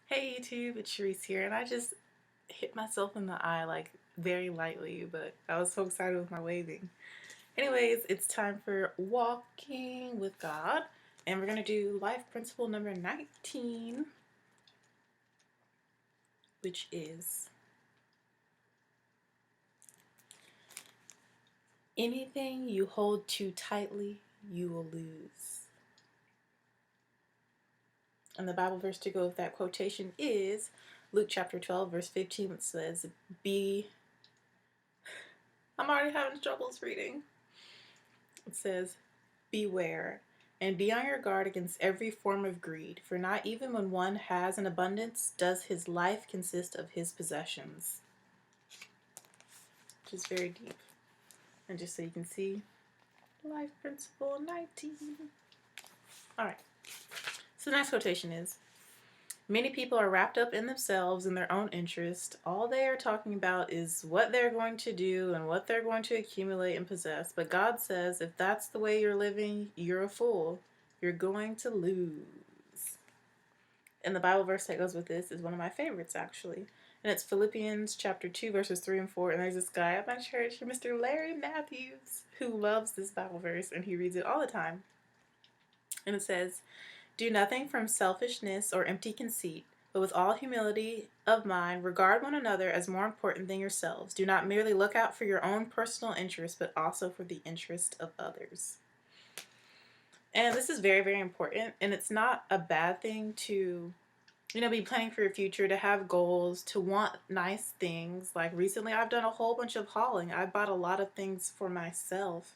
Hey YouTube, it's Cherise here, and I just hit myself in the eye like very lightly, but I was so excited with my waving. Anyways, it's time for Walking with God, and we're going to do life principle number 19, which is anything you hold too tightly, you will lose. And the Bible verse to go with that quotation is Luke chapter 12, verse 15, which says, I'm already having troubles reading. It says, beware, and be on your guard against every form of greed, for not even when one has an abundance does his life consist of his possessions. Which is very deep. And just so you can see, life principle 19. Alright, so the next quotation is, many people are wrapped up in themselves and their own interest. All they are talking about is what they're going to do and what they're going to accumulate and possess. But God says, if that's the way you're living, you're a fool. You're going to lose. And the Bible verse that goes with this is one of my favorites, actually. And it's Philippians chapter 2, verses 3 and 4. And there's this guy at my church, Mr. Larry Matthews, who loves this Bible verse, and he reads it all the time. And it says, do nothing from selfishness or empty conceit, but with all humility of mind, regard one another as more important than yourselves. Do not merely look out for your own personal interest, but also for the interest of others. And this is very, very important. And it's not a bad thing to, be planning for your future, to have goals, to want nice things. Like recently, I've done a whole bunch of hauling. I bought a lot of things for myself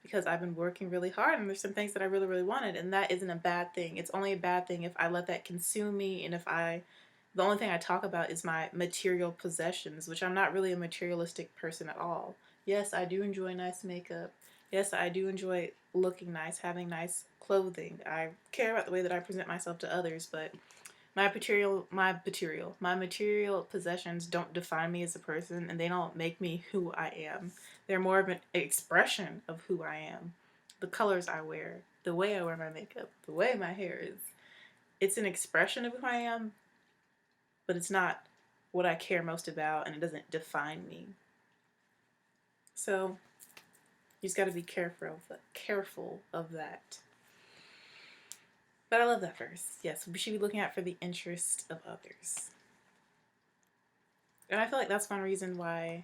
because I've been working really hard, and there's some things that I really, really wanted, and that isn't a bad thing. It's only a bad thing if I let that consume me, and if the only thing I talk about is my material possessions, which I'm not really a materialistic person at all. Yes, I do enjoy nice makeup. Yes, I do enjoy looking nice, having nice clothing. I care about the way that I present myself to others, but my material possessions don't define me as a person, and they don't make me who I am. They're more of an expression of who I am. The colors I wear, the way I wear my makeup, the way my hair is. It's an expression of who I am, but it's not what I care most about, and it doesn't define me. So you just got to be careful of that. But I love that verse. Yes, we should be looking out for the interest of others. And I feel like that's one reason why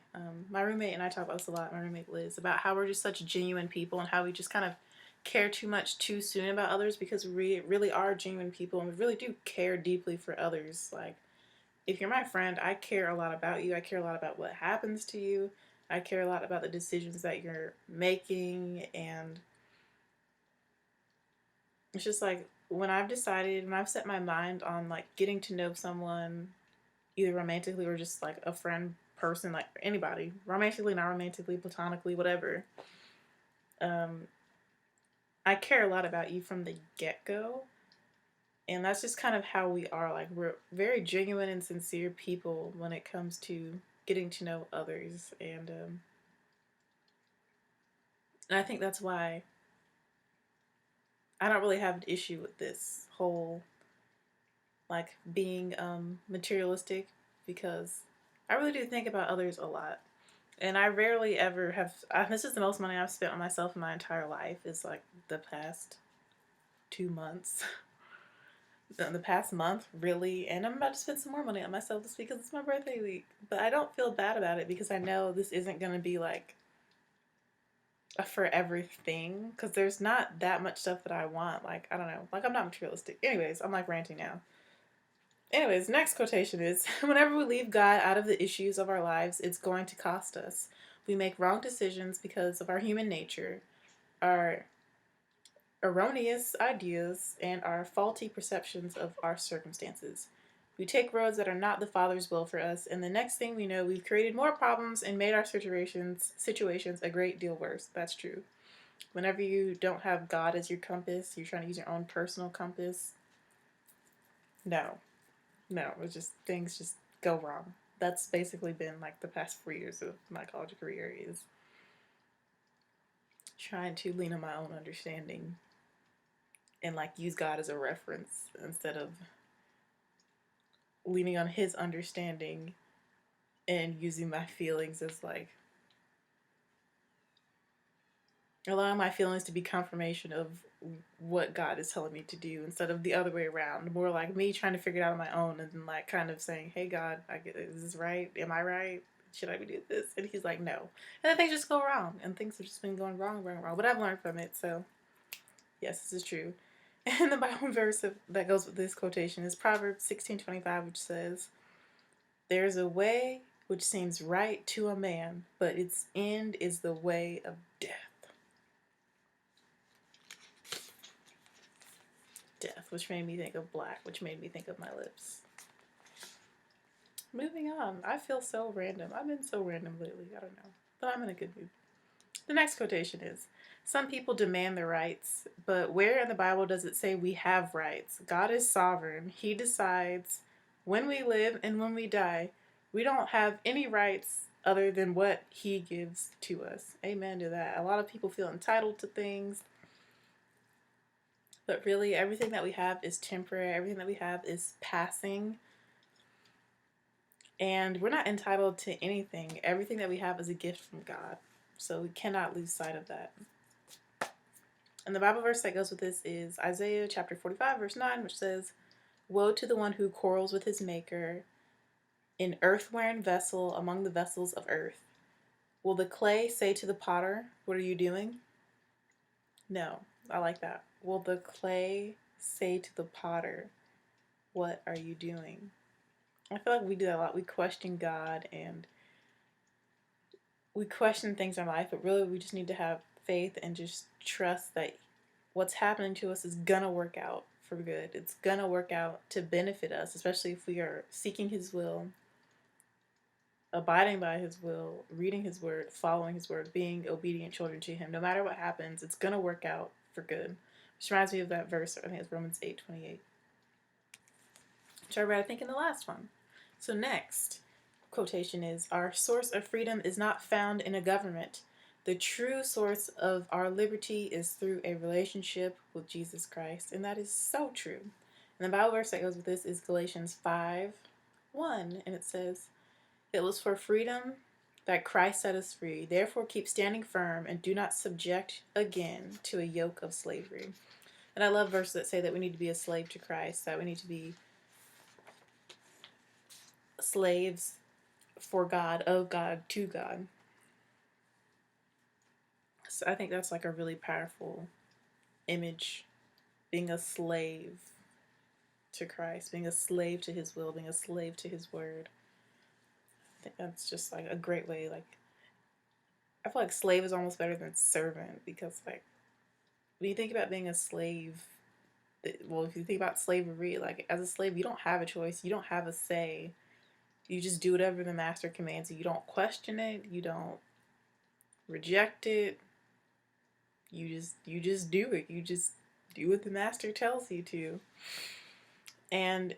my roommate and I talk about this a lot, my roommate Liz, about how we're just such genuine people and how we just kind of care too much too soon about others, because we really are genuine people and we really do care deeply for others. Like, if you're my friend, I care a lot about you. I care a lot about what happens to you. I care a lot about the decisions that you're making. And it's just like, when I've set my mind on like getting to know someone, either romantically or just like a friend person, like anybody, romantically, not romantically, platonically, whatever, I care a lot about you from the get-go. And that's just kind of how we are. Like, we're very genuine and sincere people when it comes to getting to know others. And I think that's why I don't really have an issue with this whole like being materialistic, because I really do think about others a lot. And I rarely ever have, this is the most money I've spent on myself in my entire life, is like the past 2 months. The past month, really. And I'm about to spend some more money on myself this week because it's my birthday week. But I don't feel bad about it because I know this isn't going to be like a forever thing, because there's not that much stuff that I want. Like, I don't know. Like, I'm not materialistic. Anyways, I'm like ranting now. Anyways, next quotation is, whenever we leave God out of the issues of our lives, it's going to cost us. We make wrong decisions because of our human nature, our erroneous ideas, and our faulty perceptions of our circumstances. We take roads that are not the Father's will for us, and the next thing we know, we've created more problems and made our situations a great deal worse. That's true. Whenever you don't have God as your compass, you're trying to use your own personal compass. No, it's just, things just go wrong. That's basically been like the past 4 years of my college career, is trying to lean on my own understanding and like use God as a reference instead of leaning on his understanding and using my feelings as like allowing my feelings to be confirmation of what God is telling me to do instead of the other way around. More like me trying to figure it out on my own and then like kind of saying, hey God, is this right? Am I right? Should I be doing this? And he's like, no. And then things just go wrong and things have just been going wrong. But I've learned from it. So yes, this is true. And the Bible verse that goes with this quotation is Proverbs 16:25, which says, there's a way which seems right to a man, but its end is the way of death. Death, which made me think of black, which made me think of my lips. Moving on. I feel so random. I've been so random lately. I don't know. But I'm in a good mood. The next quotation is, some people demand their rights, but where in the Bible does it say we have rights? God is sovereign. He decides when we live and when we die. We don't have any rights other than what he gives to us. Amen to that. A lot of people feel entitled to things. But really, everything that we have is temporary. Everything that we have is passing. And we're not entitled to anything. Everything that we have is a gift from God. So we cannot lose sight of that. And the Bible verse that goes with this is Isaiah chapter 45, verse 9, which says, woe to the one who quarrels with his maker, an earth-wearing vessel among the vessels of earth. Will the clay say to the potter, what are you doing? No, I like that. Will the clay say to the potter, what are you doing? I feel like we do that a lot. We question God and we question things in life, but really we just need to have faith and just trust that what's happening to us is gonna work out for good. It's gonna work out to benefit us, especially if we are seeking his will, abiding by his will, reading his word, following his word, being obedient children to him. No matter what happens, it's gonna work out for good. Which reminds me of that verse, I think it's Romans 8:28. Which I read, I think, in the last one. So next quotation is, our source of freedom is not found in a government. The true source of our liberty is through a relationship with Jesus Christ. And that is so true. And the Bible verse that goes with this is Galatians 5:1. And it says, it was for freedom that Christ set us free. Therefore keep standing firm and do not subject again to a yoke of slavery. And I love verses that say that we need to be a slave to Christ, that we need to be slaves for God, of God, to God. So I think that's like a really powerful image, being a slave to Christ, being a slave to his will, being a slave to his word. I think that's just like a great way. Like, I feel like slave is almost better than servant, because like when you think about being a slave, well, if you think about slavery, like as a slave, you don't have a choice, you don't have a say. You just do whatever the master commands you. You don't question it. You don't reject it. You just do it. You just do what the master tells you to. And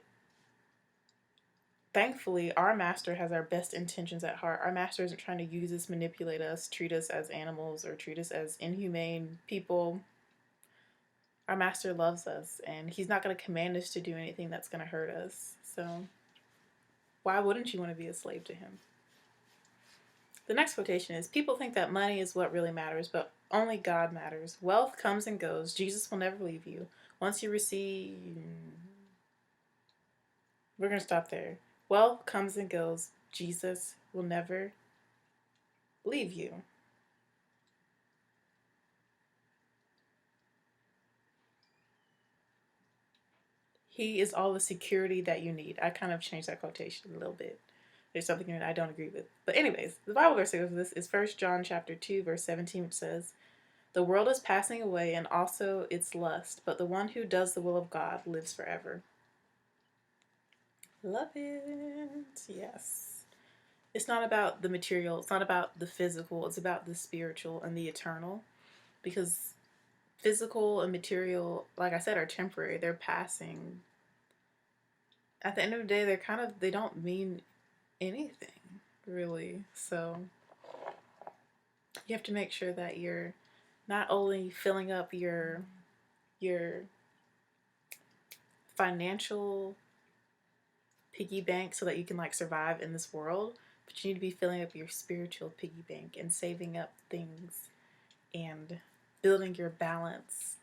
thankfully, our master has our best intentions at heart. Our master isn't trying to use us, manipulate us, treat us as animals, or treat us as inhumane people. Our master loves us, and he's not going to command us to do anything that's going to hurt us. So why wouldn't you want to be a slave to him? The next quotation is, people think that money is what really matters, but only God matters. Wealth comes and goes. Jesus will never leave you. Once you receive... We're going to stop there. Wealth comes and goes. Jesus will never leave you. He is all the security that you need. I kind of changed that quotation a little bit. There's something that I don't agree with. But anyways, the Bible verse that goes with this is 1 John chapter 2, verse 17, which says, the world is passing away and also its lust, but the one who does the will of God lives forever. Love it. Yes. It's not about the material. It's not about the physical. It's about the spiritual and the eternal. Because physical and material, like I said, are temporary. They're passing. At the end of the day, they don't mean anything, really. So you have to make sure that you're not only filling up your financial piggy bank so that you can like survive in this world, but you need to be filling up your spiritual piggy bank and saving up things and building your balance.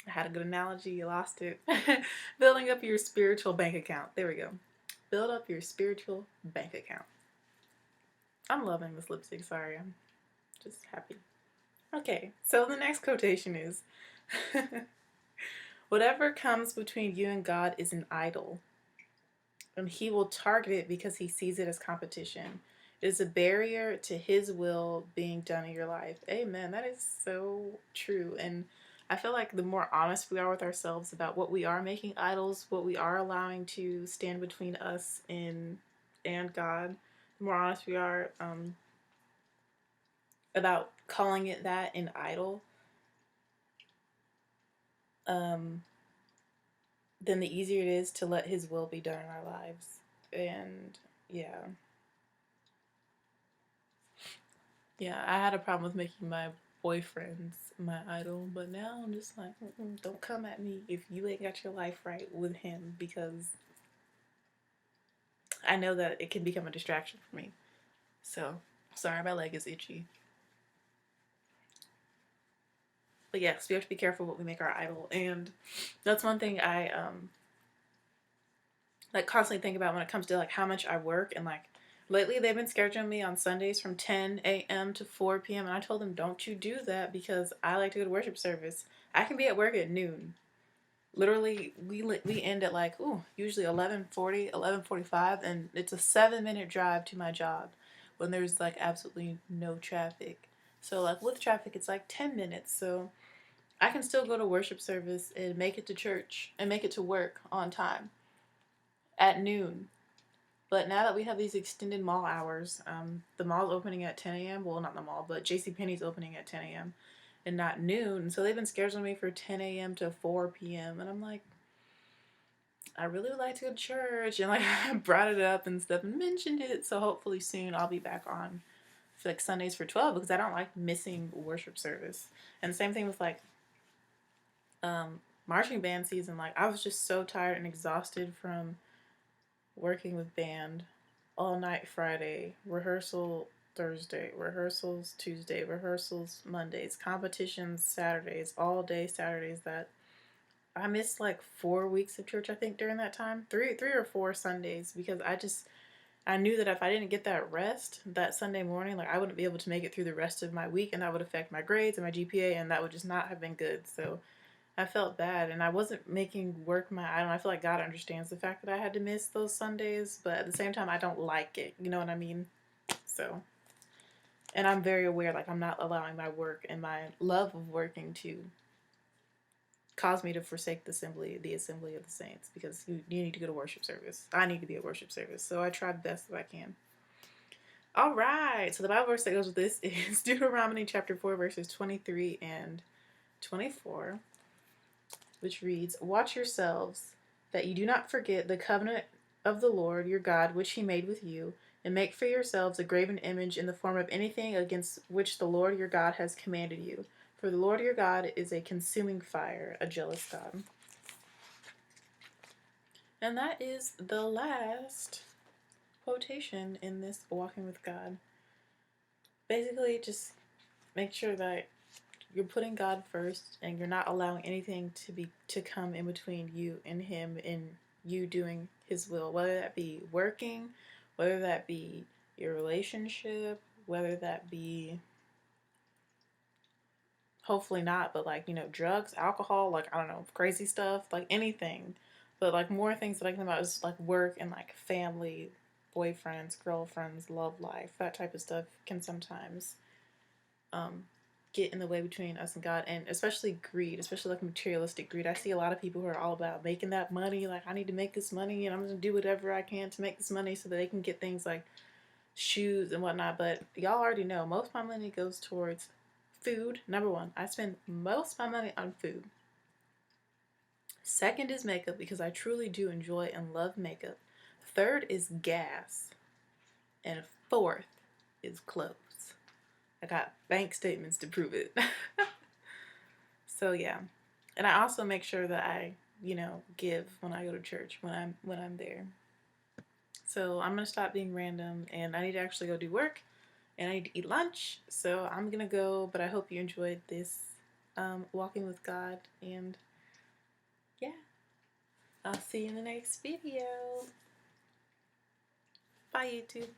I had a good analogy, you lost it. Building up your spiritual bank account. There we go. Build up your spiritual bank account. I'm loving this lipstick, sorry, I'm just happy. Okay, so the next quotation is whatever comes between you and God is an idol, and he will target it because he sees it as competition. It is a barrier to his will being done in your life. Amen. That is so true. And I feel like the more honest we are with ourselves about what we are making idols, what we are allowing to stand between us and God, the more honest we are about calling it that, an idol, then the easier it is to let his will be done in our lives. And yeah, I had a problem with making my boyfriends my idol, but now I'm just like, don't come at me if you ain't got your life right with him, because I know that it can become a distraction for me. So, sorry, my leg is itchy. But yes, we have to be careful what we make our idol, and that's one thing I like constantly think about when it comes to like how much I work. And like lately they've been scheduling me on Sundays from 10 a.m. to 4 p.m. and I told them, don't you do that, because I like to go to worship service. I can be at work at noon. Literally, we end at like, usually 11:40, 11:45, and it's a 7-minute drive to my job when there's like absolutely no traffic. So like with traffic, it's like 10 minutes. So I can still go to worship service and make it to church and make it to work on time at noon. But now that we have these extended mall hours, the mall's opening at 10 a.m. Well, not the mall, but JCPenney's opening at 10 a.m. and not noon. So they've been scheduling me for 10 a.m. to 4 p.m. And I'm like, I really would like to go to church. And like I brought it up and stuff and mentioned it. So hopefully soon I'll be back on for like Sundays for 12, because I don't like missing worship service. And the same thing with like marching band season. Like I was just so tired and exhausted from working with band all night Friday, rehearsal Thursday, rehearsals Tuesday, rehearsals Mondays, competitions Saturdays, all day Saturdays, that I missed like 4 weeks of church, I think, during that time. Three or four Sundays, because I knew that if I didn't get that rest that Sunday morning, like I wouldn't be able to make it through the rest of my week, and that would affect my grades and my GPA, and that would just not have been good. So I felt bad, and I wasn't making work my idol. I feel like God understands the fact that I had to miss those Sundays, but at the same time, I don't like it. You know what I mean? So, and I'm very aware, like I'm not allowing my work and my love of working to cause me to forsake the assembly of the saints, because you need to go to worship service. I need to be at worship service, so I try the best that I can. All right, so the Bible verse that goes with this is Deuteronomy chapter 4, verses 23 and 24. Which reads, watch yourselves, that you do not forget the covenant of the Lord your God, which he made with you, and make for yourselves a graven image in the form of anything against which the Lord your God has commanded you. For the Lord your God is a consuming fire, a jealous God. And that is the last quotation in this Walking with God. Basically, just make sure that you're putting God first, and you're not allowing anything to come in between you and him in you doing his will, whether that be working, whether that be your relationship, whether that be, hopefully not, but like, drugs, alcohol, like, I don't know, crazy stuff, like anything. But like more things that I think about is like work and like family, boyfriends, girlfriends, love life, that type of stuff can sometimes get in the way between us and God. And especially greed, especially like materialistic greed. I see a lot of people who are all about making that money, like I need to make this money and I'm gonna do whatever I can to make this money so that they can get things like shoes and whatnot. But y'all already know most of my money goes towards food. Number one, I spend most of my money on food. Second is makeup, because I truly do enjoy and love makeup. Third is gas. And fourth is clothes. I got bank statements to prove it. So yeah. And I also make sure that I give when I go to church when I'm there. So I'm gonna stop being random, and I need to actually go do work, and I need to eat lunch. So I'm gonna go. But I hope you enjoyed this walking with God, and yeah, I'll see you in the next video. Bye, YouTube.